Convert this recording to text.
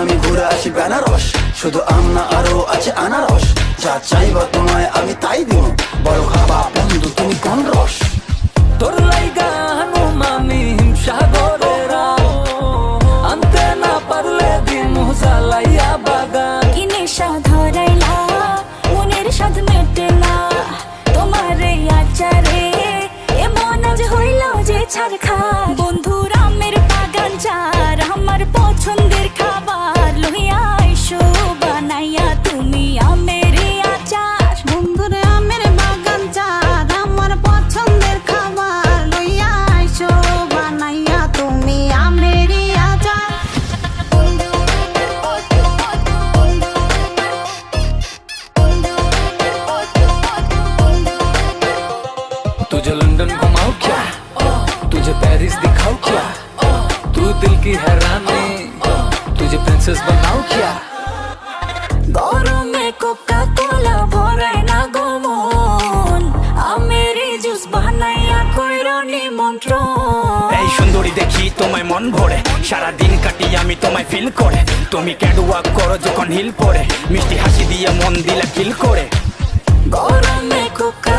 আমি ঘুরে আসি বেনারস, শুধু আম না আরো আছে আনারস। যা চাইবা তোমায় আমি তাই দিব, বড় খাবা বন্ধু তুমি কোন রস? তোর লাইগা হানুমামি হিমসাগরেরা, আনতে না পারলে দিন জ্বালাইয়া বাগান। কি নেশা ধরাইলা মনের স্বাদ মেটে না, তোমার এই আচারে এমন আজ হইল যে ছারখার। বন্ধুর আমের বাগান যার, আমার পছন্দের খাবার লইয়া আইসো বানাইয়া তুমি আমের এই আচার। বন্ধুর আমের বাগান যার, আমার পছন্দের খাবার লইয়া আইসো বানাইয়া তুমি আমের আচার। तुझे लंदन घुमाऊं क्या, तुझे पेरिस दिखाऊं क्या, तू दिल की हैरानी, तुझे प्रिंसेस बनाऊं क्या? গরমে কোকা কোলা ভরায় না গমন, আমের জুস বানাইয়া কইরো নিমন্ত্রণ। এই সুন্দরী দেখি তোমায় মন ভরে, সারাদিন কাটি আমি তোমায় ফিল করে। তুমি ক্যাটওয়াক করো যখন হিল পরে, মিষ্টি হাসি দিয়ে মন দিলা কিল করে। গরমে কোকা